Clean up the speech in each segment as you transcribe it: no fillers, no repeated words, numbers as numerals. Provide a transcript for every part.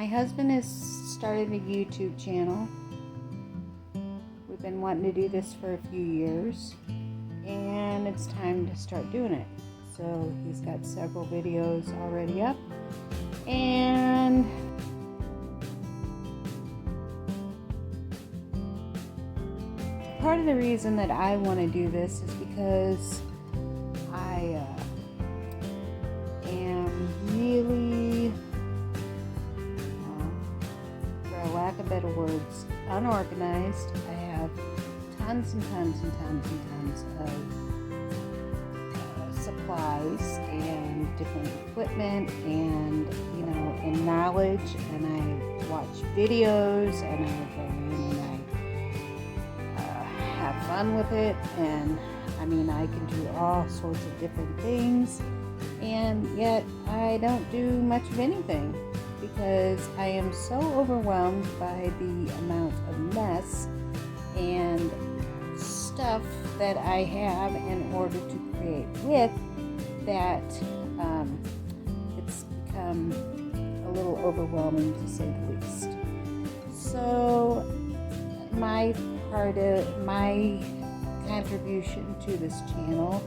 My husband has started a YouTube channel. We've been wanting to do this for a few years, and it's time to start doing it. So he's got several videos already up, and part of the reason that I want to do this is because I am really, for lack of better words, unorganized. I have tons and tons and tons and tons of supplies and different equipment and, and knowledge, and I watch videos and I go in and I have fun with it, and I can do all sorts of different things, and yet I don't do much of anything because I am so overwhelmed by the amount of mess and stuff that I have in order to create with that it's become a little overwhelming, to say the least. So my contribution to this channel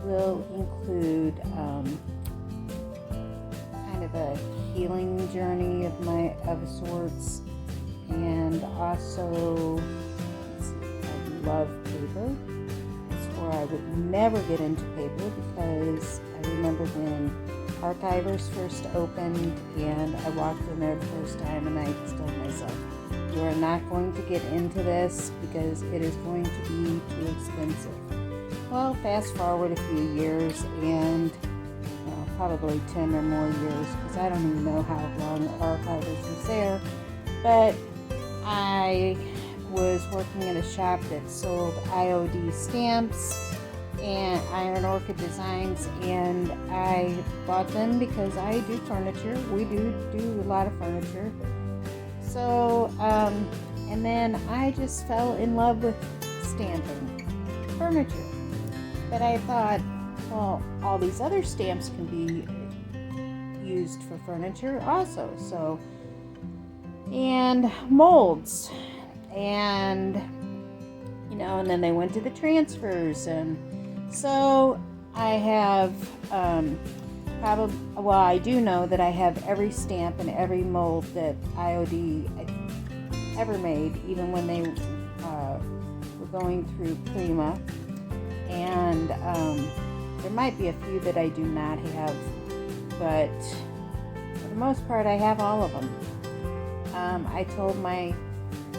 will include kind of a healing journey of sorts, and also I love paper. I swore I would never get into paper because I remember when Archivers first opened and I walked in there the first time and I told myself, you are not going to get into this because it is going to be too expensive. Well, fast forward a few years and probably 10 or more years, because I don't even know how long Archivers was there, but I was working at a shop that sold IOD stamps and Iron Orchid designs, and I bought them because I do furniture. We do a lot of furniture. So, and then I just fell in love with stamping furniture. But I thought, well, all these other stamps can be used for furniture also. So, and molds, and and then they went to the transfers, and so I have I do know that I have every stamp and every mold that IOD ever made, even when they were going through Prima. And there might be a few that I do not have, but for the most part I have all of them. I told my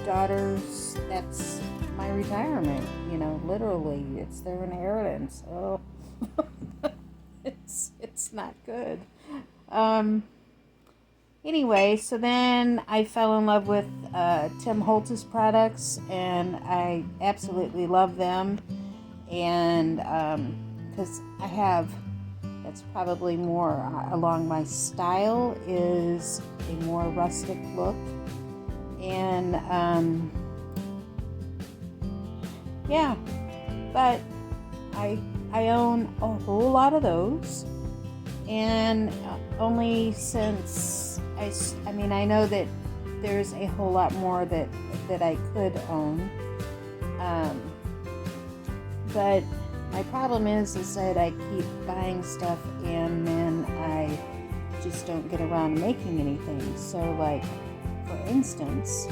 daughters that's my retirement, literally it's their inheritance. Oh, it's not good. Anyway, so then I fell in love with Tim Holtz's products, and I absolutely love them. And because that's probably more along my style, is a more rustic look. And but I own a whole lot of those, and only since I know that there's a whole lot more that I could own, but my problem is that I keep buying stuff and then I just don't get around to making anything. So, like, for instance,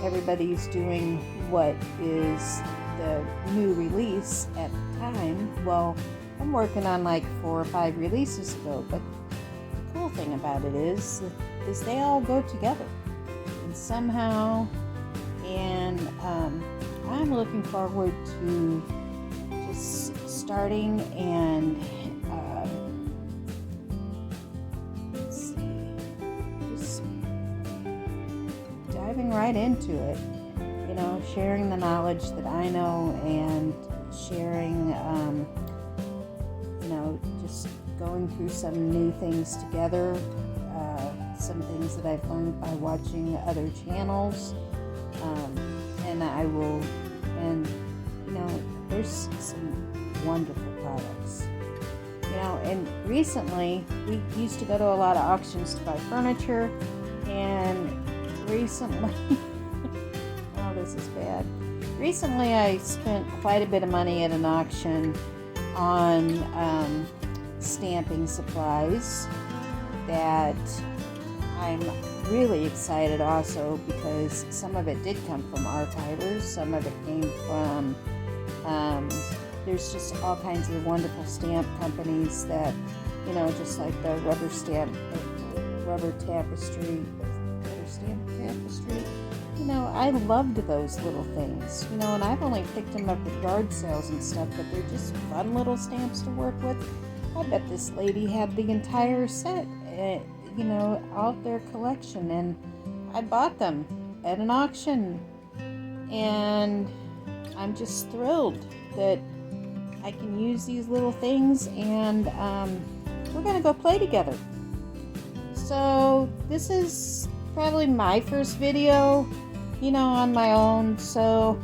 everybody's doing what is the new release at the time. Well, I'm working on like 4 or 5 releases ago, but the cool thing about it is they all go together, and somehow, and I'm looking forward to just starting and just diving right into it, sharing the knowledge that I know, and sharing, just going through some new things together, some things that I've learned by watching other channels, and there's some wonderful products. And recently, we used to go to a lot of auctions to buy furniture, and recently, oh, this is bad. Recently, I spent quite a bit of money at an auction on stamping supplies that I'm really excited also, because some of it did come from archivers, some of it came from there's just all kinds of wonderful stamp companies that, just like the rubber stamp tapestry. I loved those little things, and I've only picked them up at yard sales and stuff, but they're just fun little stamps to work with. I bet this lady had the entire set, out their collection, and I bought them at an auction, and I'm just thrilled that I can use these little things, and we're gonna go play together. So this is probably my first video, on my own, so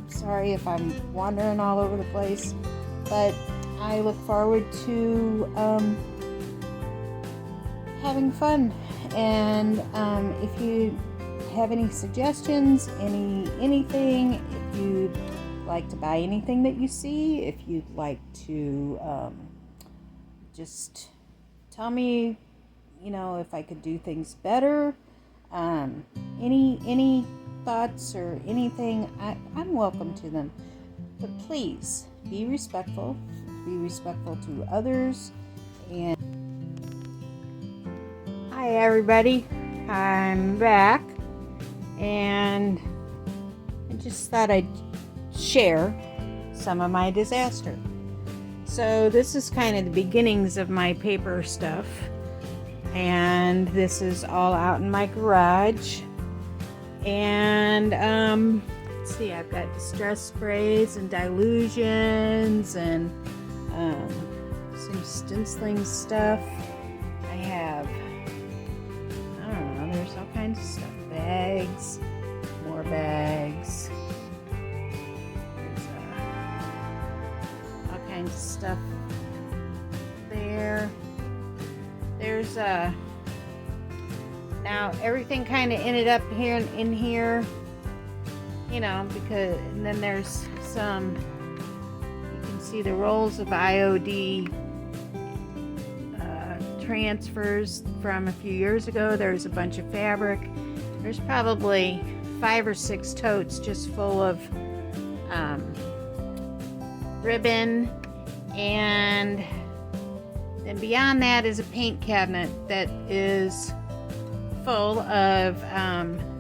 sorry if I'm wandering all over the place, but I look forward to having fun. And if you have any suggestions, anything, if you'd like to buy anything that you see, if you'd like to just tell me, if I could do things better, any thoughts or anything, I'm welcome to them. But please be respectful to others. And hi everybody, I'm back, and I just thought I'd share some of my disaster. So this is kind of the beginnings of my paper stuff, and this is all out in my garage. And let's see, I've got distress sprays and dilutions and some stenciling stuff. I have, I don't know, there's all kinds of stuff. Bags, more bags. There's all kinds of stuff there. There's now everything kind of ended up here in here, because, and then there's some, you can see the rolls of IOD transfers from a few years ago. There's a bunch of fabric. There's probably 5 or 6 totes just full of ribbon, and then beyond that is a paint cabinet that is full of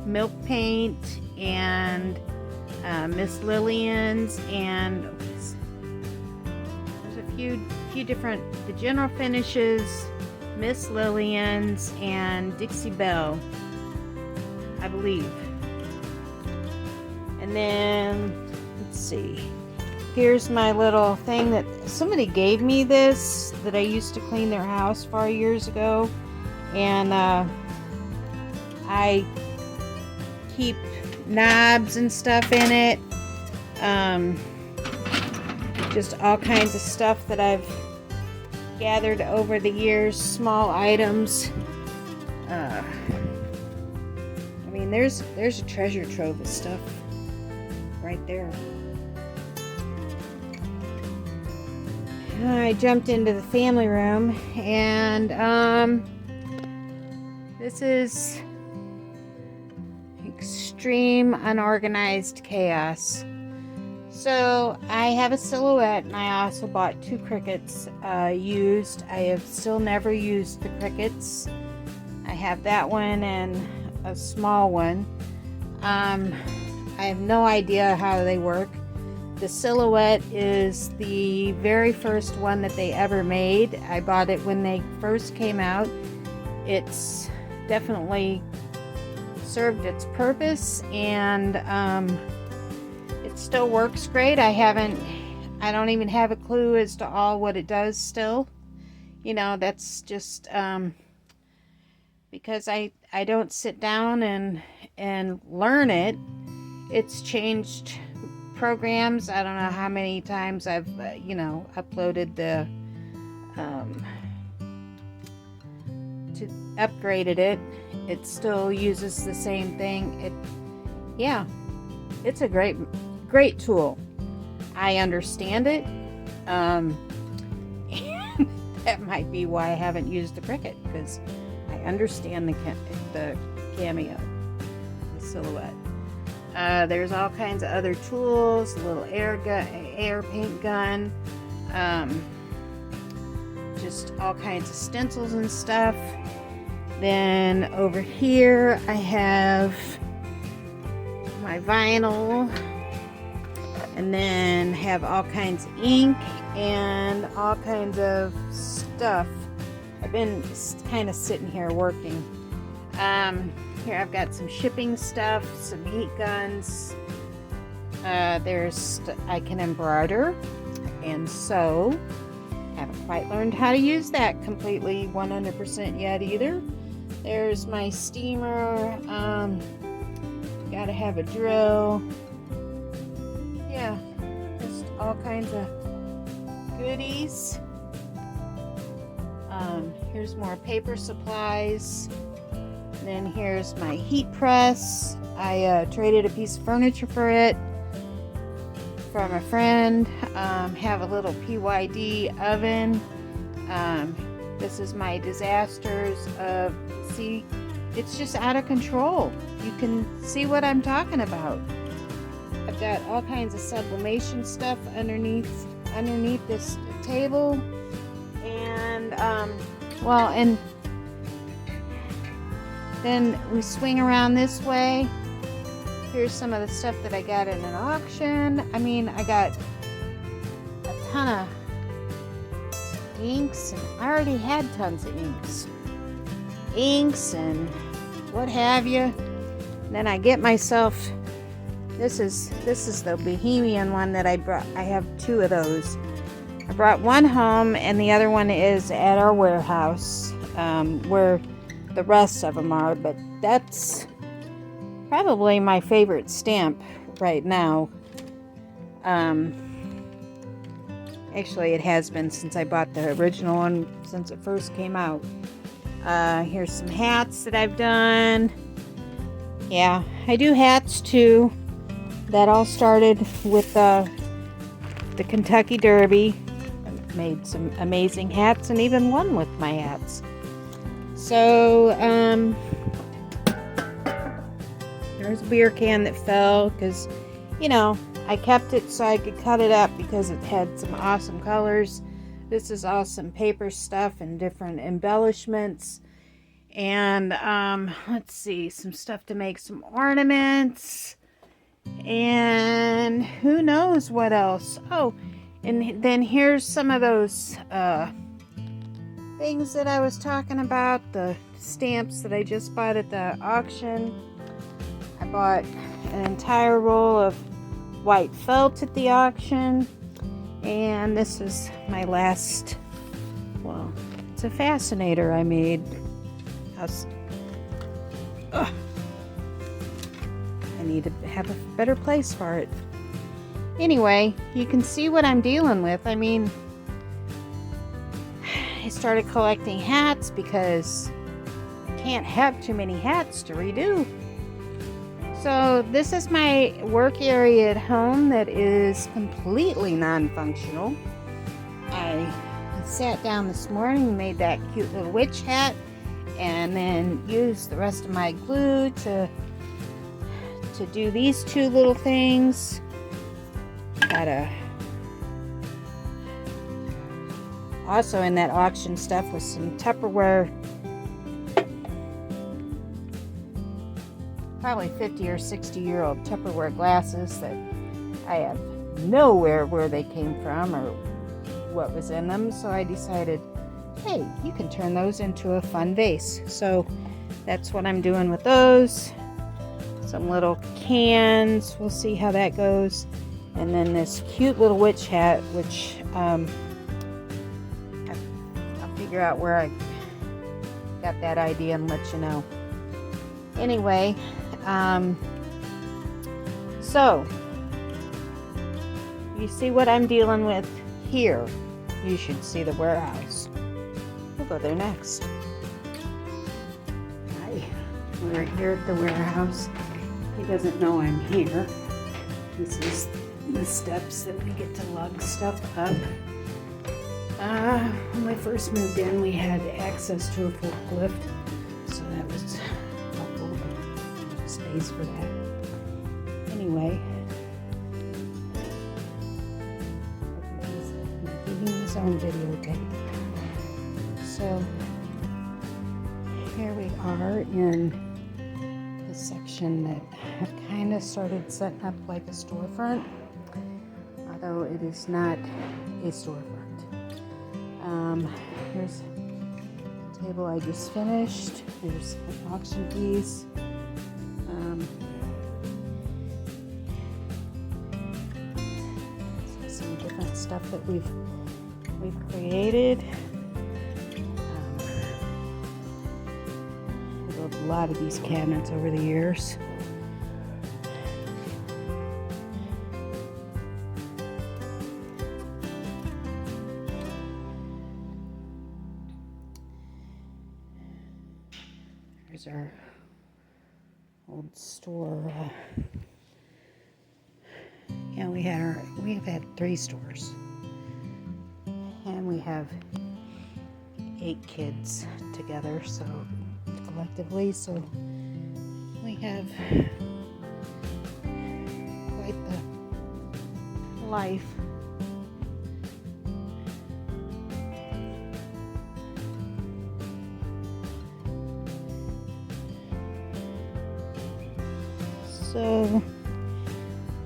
milk paint and Miss Lillian's, and there's a few different, the General Finishes, Miss Lillian's, and Dixie Belle, I believe. And then let's see, here's my little thing that somebody gave me, this that I used to clean their house for years ago, and I keep knobs and stuff in it, just all kinds of stuff that I've gathered over the years, small items. I mean, there's a treasure trove of stuff right there. I jumped into the family room, and this is extreme unorganized chaos. So I have a silhouette, and I also bought 2 crickets used. I have still never used the crickets. I have that one and a small one. I have no idea how they work. The silhouette is the very first one that they ever made. I bought it when they first came out. It's definitely served its purpose, and it still works great. I don't even have a clue as to all what it does still. That's just because I don't sit down and learn it. It's changed programs. I don't know how many times I've uploaded the to upgraded it. It still uses the same thing. Yeah, it's a great tool. I understand it. And that might be why I haven't used the Cricut, because I understand the Cameo, the Silhouette. There's all kinds of other tools, a little air paint gun, just all kinds of stencils and stuff. Then over here I have my vinyl, and then have all kinds of ink and all kinds of stuff. I've been kind of sitting here working. Here I've got some shipping stuff, some heat guns. I can embroider and sew. Haven't quite learned how to use that completely 100% yet either. There's my steamer. Gotta have a drill. Yeah, just all kinds of goodies. Here's more paper supplies. And then here's my heat press. I traded a piece of furniture for it from a friend. Have a little PYD oven. This is my disasters of, see, it's just out of control. You can see what I'm talking about. I've got all kinds of sublimation stuff underneath this table. And and then we swing around this way. Here's some of the stuff that I got in an auction. I mean, I got a ton of inks, and I already had tons of inks and what have you. And then I get myself, this is the Bohemian one that I brought. I have two of those. I brought one home, and the other one is at our warehouse, where the rest of them are, but that's probably my favorite stamp right now. Actually, it has been since I bought the original one, since it first came out. Here's some hats that I've done. Yeah, I do hats too. That all started with the Kentucky Derby. I made some amazing hats and even won with my hats. So, there's a beer can that fell because, I kept it so I could cut it up because it had some awesome colors. This is awesome paper stuff and different embellishments. And, let's see, some stuff to make some ornaments. And who knows what else. Oh, and then here's some of those, things that I was talking about, the stamps that I just bought at the auction. I bought an entire roll of white felt at the auction, and this is my last, it's a fascinator I made. I need to have a better place for it. Anyway, you can see what I'm dealing with. I mean, I started collecting hats because I can't have too many hats to redo. So this is my work area at home that is completely non-functional. I sat down this morning and made that cute little witch hat, and then used the rest of my glue to do these two little things. Also in that auction stuff was some Tupperware, probably 50 or 60-year-old Tupperware glasses that I have nowhere where they came from or what was in them. So I decided, hey, you can turn those into a fun vase. So that's what I'm doing with those. Some little cans, we'll see how that goes. And then this cute little witch hat, which I'll figure out where I got that idea and let you know. Anyway, so you see what I'm dealing with here. You should see the warehouse. go there next. Hi, we're here at the warehouse. He doesn't know I'm here. This is the steps that we get to lug stuff up. When we first moved in, we had access to a forklift, so that was helpful. Space for that. Anyway, he's his own videotape. So here we are in the section that I've kind of started setting up like a storefront, although it is not a storefront. Here's the table I just finished. Here's an auction piece. Some different stuff that we've created. I built a lot of these cabinets over the years. Here's our old store. Yeah, we've had 3 stores, and we have 8 kids together, so collectively, so we have quite the life. So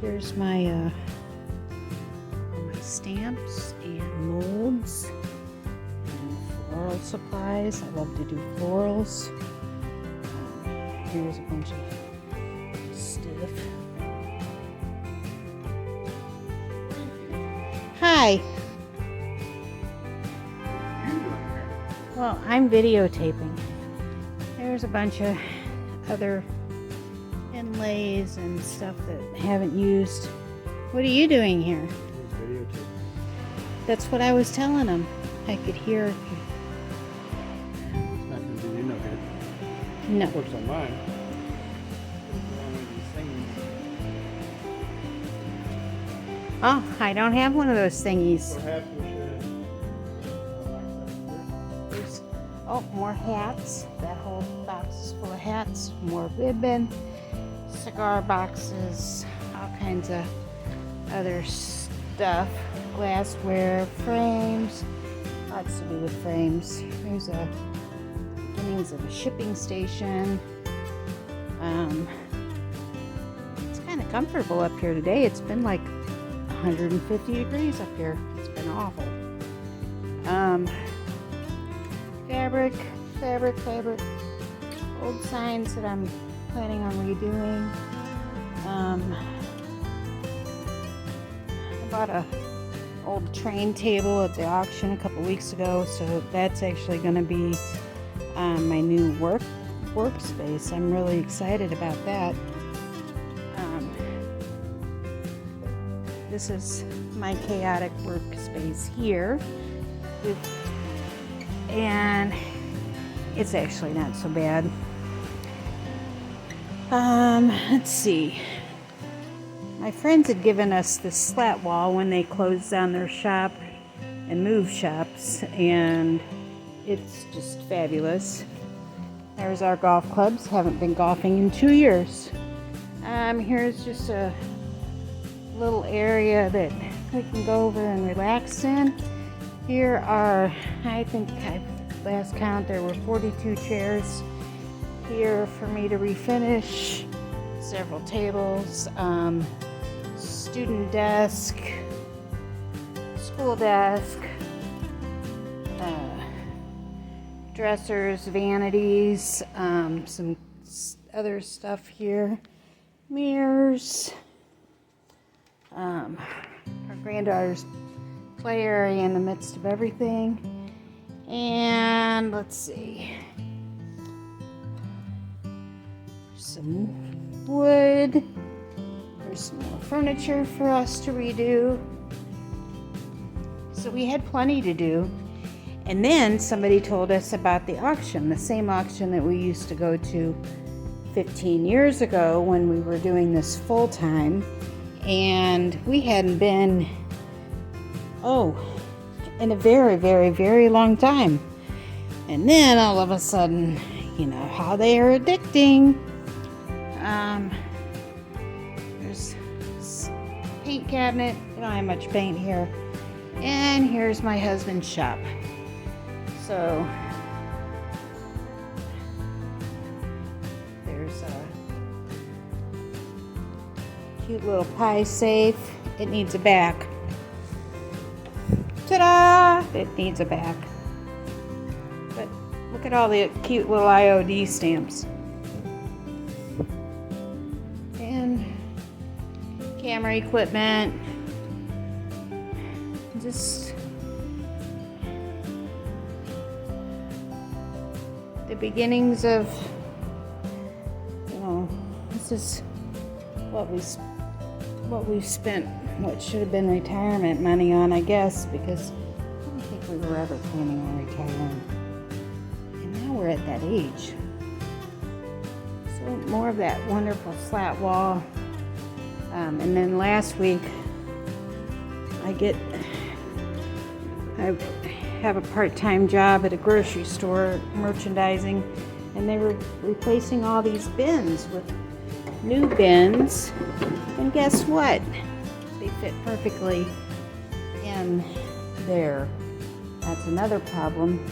here's my stamps and molds and floral supplies. I love to do florals. Here's a bunch of stuff. Hi. Well, I'm videotaping. There's a bunch of other inlays and stuff that I haven't used. What are you doing here? That's what I was telling him. I could hear. It's not going to do you no good. No. Works on mine. Oh, I don't have one of those thingies. Perhaps we should. There's, more hats. That whole box is full of hats. More ribbon. Cigar boxes, all kinds of other stuff, glassware, frames, lots to do with frames. Here's a beginnings of a shipping station. It's kind of comfortable up here today. It's been like 150 degrees up here. It's been awful. Fabric. Old signs that I'm planning on redoing. I bought a old train table at the auction a couple weeks ago, so that's actually going to be my new workspace. I'm really excited about that. This is my chaotic workspace here, and it's actually not so bad. Let's see. My friends had given us this slat wall when they closed down their shop and moved shops, and it's just fabulous. There's our golf clubs. Haven't been golfing in 2 years. Here's just a little area that we can go over and relax in. Here are, I think last count there were 42 chairs here for me to refinish. Several tables, student desk, school desk, dressers, vanities, some other stuff here, mirrors, our granddaughter's play area in the midst of everything, and let's see, some wood. There's some more furniture for us to redo. So we had plenty to do. And then somebody told us about the auction, the same auction that we used to go to 15 years ago when we were doing this full time. And we hadn't been, in a very, very, very long time. And then all of a sudden, you know how they are addicting. There's this paint cabinet. We don't have much paint here. And here's my husband's shop. So there's a cute little pie safe. It needs a back. Ta-da! It needs a back. But look at all the cute little IOD stamps. And camera equipment. Just the beginnings of, this is what we've spent what should have been retirement money on, I guess, because I don't think we were ever planning on retiring. And now we're at that age. So more of that wonderful flat wall. And then last week, I have a part-time job at a grocery store, merchandising, and they were replacing all these bins with new bins. And guess what? They fit perfectly in there. That's another problem,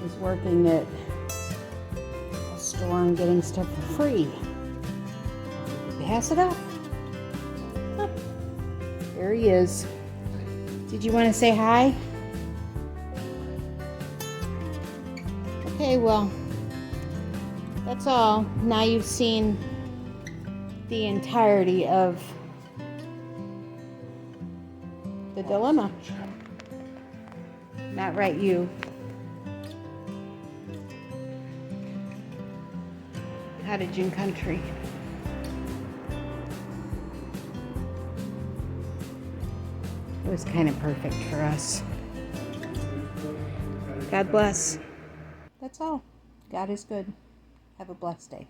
is working at a store and getting stuff for free. Pass it up. Huh. There he is. Did you want to say hi? Okay, well, that's all. Now you've seen the entirety of the dilemma. Not right, you. Cottage and country. It was kind of perfect for us. God bless. That's all. God is good. Have a blessed day.